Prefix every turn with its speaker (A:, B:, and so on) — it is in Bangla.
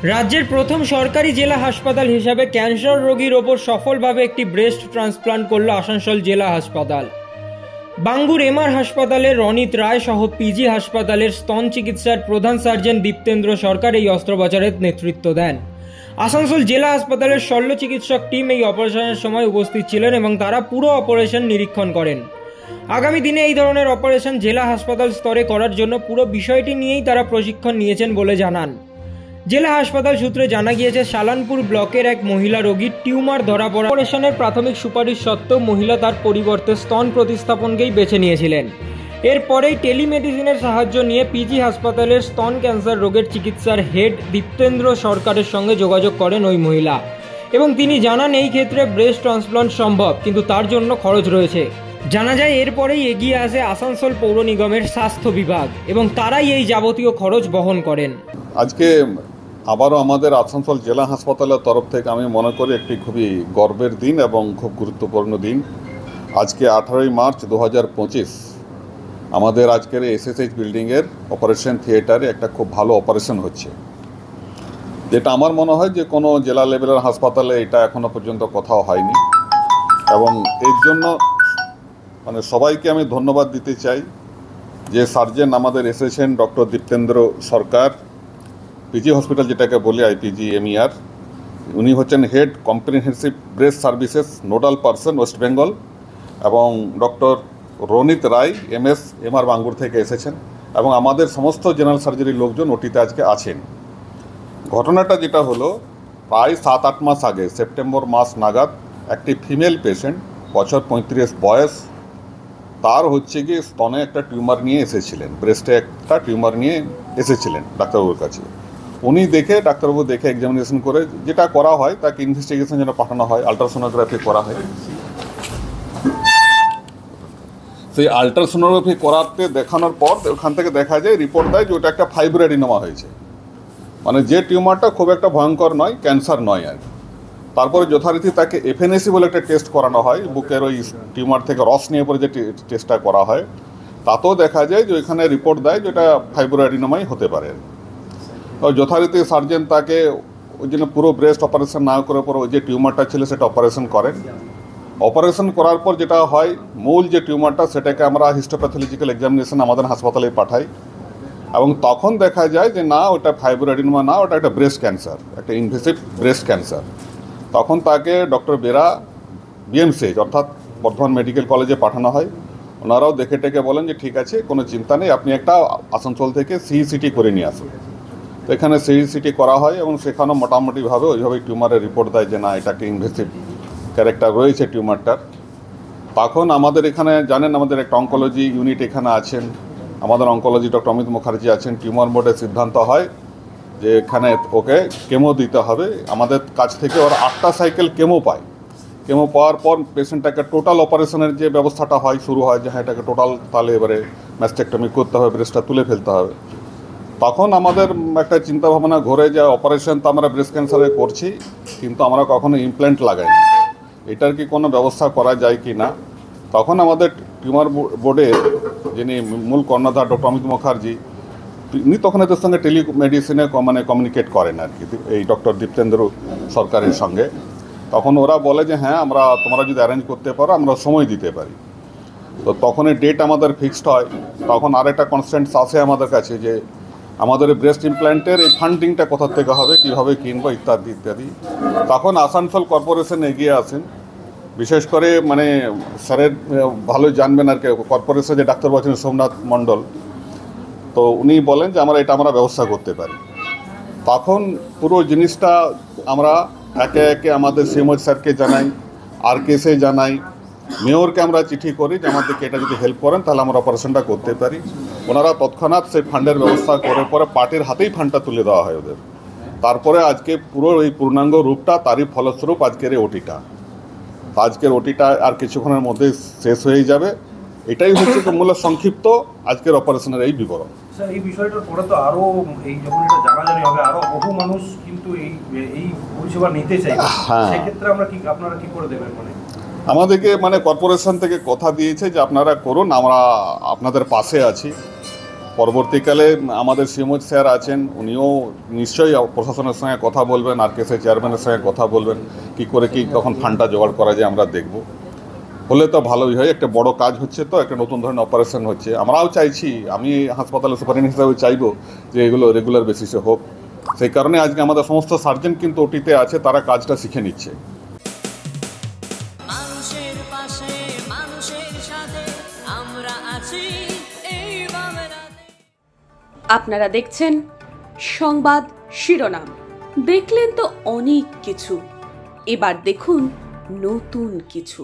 A: রাজ্যের প্রথম সরকারি জেলা হাসপাতাল হিসাবে ক্যান্সার রোগীর ওপর সফলভাবে একটি ব্রেস্ট ট্রান্সপ্লান্ট করল আসানসোল জেলা হাসপাতাল। বাঙ্গুর এমআর হাসপাতালের রনিত রায় সহ পিজি হাসপাতালের স্তন চিকিৎসার প্রধান সার্জন দীপ্তেন্দ্র সরকার এই অস্ত্রোপচারের নেতৃত্ব দেন। আসানসোল জেলা হাসপাতালের শল্য চিকিৎসক টিম এই অপারেশনের সময় উপস্থিত ছিলেন এবং তারা পুরো অপারেশন নিরীক্ষণ করেন। আগামী দিনে এই ধরনের অপারেশন জেলা হাসপাতাল স্তরে করার জন্য পুরো বিষয়টি নিয়েই তারা প্রশিক্ষণ নিয়েছেন বলে জানান। জেলা হাসপাতাল সূত্রে জানা গিয়েছে, সালানপুর ব্লকের এক মহিলা রোগীর টিউমার ধরা পড়া। অপারেশনের প্রাথমিক সুপারিশ সত্ত্বেও মহিলা তার পরিবর্তে স্তন প্রতিস্থাপনকেই বেছে নিয়েছিলেন। এরপরেই টেলিমেডিসিনের সাহায্য নিয়ে পিজি হাসপাতালের স্তন ক্যান্সার রোগের চিকিৎসার হেড দীপ্তেন্দ্র সরকারের সঙ্গে যোগাযোগ করেন ওই মহিলা এবং তিনি জানান এই ক্ষেত্রে ব্রেস্ট ট্রান্সপ্লান্ট সম্ভব, কিন্তু তার জন্য খরচ রয়েছে। জানা যায় এরপরেই এগিয়ে আসে আসানসোল পৌর নিগমের স্বাস্থ্য বিভাগ এবং তারাই এই যাবতীয় খরচ বহন করেন।
B: আজকে আবারও আমাদের আসানসোল জেলা হাসপাতালের তরফ থেকে আমি মনে করি একটি খুবই গর্বের দিন এবং খুব গুরুত্বপূর্ণ দিন। আজকে 18ই মার্চ 2025 আমাদের আজকের এসএসএইচ বিল্ডিংয়ের অপারেশন থিয়েটারে একটা খুব ভালো অপারেশন হচ্ছে, যেটা আমার মনে হয় যে কোনো জেলা লেভেলের হাসপাতালে এটা এখনও পর্যন্ত কোথাও হয়নি। এবং এর জন্য সবাইকে আমি ধন্যবাদ দিতে চাই যে সার্জন আমাদের এসেছেন ডক্টর দীপ্তেন্দ্র সরকার, পিজি হসপিটাল যেটাকে বলি আইপিজি এমইআর, উনি হচ্ছেন head comprehensive breast services nodal person West Bengal, এবং ডক্টর রনিত রায় এমএস এমআর বাঙ্গুর থেকে এসেছেন, এবং আমাদের সমস্ত জেনারেল সার্জারির লোকজন ওটিতে আজকে আছেন। ঘটনাটা যেটা হলো, প্রায় 7-8 মাস আগে সেপ্টেম্বর মাস নাগাদ একটি ফিমেল পেশেন্ট, বছর 35 বয়স, তার হচ্ছে গিয়ে স্তনে একটা টিউমার নিয়ে এসেছিলেন, ব্রেস্টে একটা টিউমার নিয়ে এসেছিলেন ডাক্তারবাবুর কাছে। উনি ডাক্তারবাবু দেখে এক্সামিনেশন করে যেটা করা হয় তাকে ইনভেস্টিগেশন জন্য পাঠানো হয়, আলট্রাসোনোগ্রাফি করা হয়। সেই আলট্রাসোনোগ্রাফি করাতে দেখানোর পর ওখান থেকে দেখা যায়, রিপোর্ট দেয় যে ওটা একটা ফাইব্রোঅ্যাডিনোমা হয়েছে, মানে যে টিউমারটা খুব একটা ভয়ঙ্কর নয়, ক্যান্সার নয় আর। তারপরে যথারীতি তাকে এফএনএসি বলে একটা টেস্ট করানো হয়, বুকের ওই টিউমার থেকে রস নিয়ে পরে যে টেস্টটা করা হয়, তাতেও দেখা যায় যে ওইখানে রিপোর্ট দেয় যেটা ফাইব্রোঅ্যাডিনোমাই হতে পারে। যথারীতি সার্জন তাকে ওই জন্য পুরো ব্রেস্ট অপারেশন না করে পরে ওই যে টিউমারটা ছিল সেটা অপারেশন করেন। অপারেশন করার পর যেটা হয়, মূল যে টিউমারটা সেটাকে আমরা হিস্টোপ্যাথোলজিক্যাল এক্সামিনেশন আমাদের হাসপাতালে পাঠাই, এবং তখন দেখা যায় যে না, ওটা ফাইব্রোঅ্যাডিনোমা না, ওটা একটা ব্রেস্ট ক্যান্সার, একটা ইনভেসিভ ব্রেস্ট ক্যান্সার। তখন তাকে ডক্টর বেরা বিএমসিএইচ অর্থাৎ বর্ধমান মেডিকেল কলেজে পাঠানো হয়। ওনারাও দেখে টেকে বলেন যে ঠিক আছে, কোনো চিন্তা নেই, আপনি একটা আসানসোল থেকে সিইসিটি করে নিয়ে আসুন। তো এখানে সিইসিটি করা হয় এবং সেখানেও মোটামুটিভাবে ওইভাবেই টিউমারের রিপোর্ট দেয় যে না, এটা একটা ইনভেসিভ ক্যারেক্টার রয়েছে টিউমারটার। তখন আমাদের এখানে জানেন আমাদের একটা অঙ্কোলজি ইউনিট এখানে আছেন, আমাদের অঙ্কোলজি ডক্টর অমিত মুখার্জি আছেন। টিউমার বোর্ডের সিদ্ধান্ত হয় যে এখানে ওকে কেমো দিতে হবে। আমাদের কাছ থেকে ওরা 8টা সাইকেল কেমো পায়। কেমো পাওয়ার পর পেশেন্টটাকে টোটাল অপারেশনের যে ব্যবস্থাটা হয় শুরু হয়, যে হ্যাঁ এটাকে টোটাল তাহলে এবারে ম্যাস্টেক্টমি করতে হবে, ব্রেস্টটা তুলে ফেলতে হবে। তখন আমাদের একটা চিন্তাভাবনা ঘুরে যায়, অপারেশন তো আমরা ব্রেস্ট ক্যান্সারে করছি, কিন্তু আমরা কখনো ইমপ্ল্যান্ট লাগাইনি, এটার কি কোনো ব্যবস্থা করা যায় কি না। তখন আমাদের টিউমার বোর্ডের যিনি মূল কর্ণধার ডক্টর অমিত মুখার্জি, উনি তখন এদের সঙ্গে টেলিমেডিসিনে কমিউনিকেট করেন আর কি, এই ডক্টর দীপ্তেন্দ্র সরকারের সঙ্গে। তখন ওরা বলে যে হ্যাঁ, তোমরা যদি অ্যারেঞ্জ করতে পারো আমরা সময় দিতে পারি। তো তখন এই ডেট আমাদের ফিক্সড হয়। তখন আরেকটা কনস্ট্যান্ট আসে আমাদের কাছে যে আমাদের ব্রেস্ট ইমপ্ল্যান্টের এই ফান্ডিংটা কোথা থেকে হবে, কীভাবে কিনবো, ইত্যাদি ইত্যাদি। তখন আসানসোল কর্পোরেশন এগিয়ে আসেন, বিশেষ করে স্যারের ভালোই জানবেন আর কি, কর্পোরেশন যে ডাক্তার বলছেন সোমনাথ মণ্ডল, তো উনি বলেন যে আমরা ব্যবস্থা করতে পারি। তখন পুরো জিনিসটা আমরা একে একে আমাদের সিএমওএইচ স্যারকে জানাই, আরকেএসে জানাই, মেয়রকে আমরা চিঠি করি যে আমাদেরকে এটা যদি হেল্প করেন তাহলে আমরা অপারেশনটা করতে পারি। ওনারা তৎক্ষণাৎ সেই ফান্ডের ব্যবস্থা করে পরে পার্টির হাতেই ফান্ডটা তুলে দেওয়া হয় ওদের। তারপরে আজকে পুরো এই পূর্ণাঙ্গ রূপটা, তারই ফলস্বরূপ আজকের এই ওটিটা। আজকের ওটিটা আর কিছুক্ষণের মধ্যে শেষ হয়ে যাবে। এটাই হচ্ছে মূল সংক্ষিপ্ত আজকের অপারেশনের এই বিবরণ।
C: স্যার, এই বিষয়টার পরে তো আরো এই যখন এটা জানাজানি হবে, আরো বহু মানুষ কিন্তু এই পরিষেবা নিতে চাইবে, সেক্ষেত্রে আপনারা কি করে দেবেন?
B: আমাদেরকে কর্পোরেশন থেকে কথা দিয়েছে যে আপনারা করুন, আমরা আপনাদের পাশে আছি। পরবর্তীকালে আমাদের সিএমও স্যার আছেন, উনিও নিশ্চয়ই প্রশাসনের সঙ্গে কথা বলবেন, আরকেএস চেয়ারম্যানের সঙ্গে কথা বলবেন, কি করে কি তখন ফান্ডটা জোগাড় করা যায় আমরা দেখব। হলে তো ভালোই হয়, একটা বড় কাজ হচ্ছে, তো একটা নতুন ধরনের অপারেশন হচ্ছে। আমরাও চাইছি, আমি হাসপাতালের সুপারিনটেন্ডেন্ট হিসাবে চাইবো যে এগুলো রেগুলার বেসিসে হোক। সেই কারণে আজকে আমাদের সমস্ত সার্জন কিন্তু ওটিতে আছে, তারা কাজটা শিখে নিচ্ছে।
D: আপনারা দেখছেন সংবাদ শিরোনাম। দেখলেন তো অনেক কিছু, এবার দেখুন নতুন কিছু।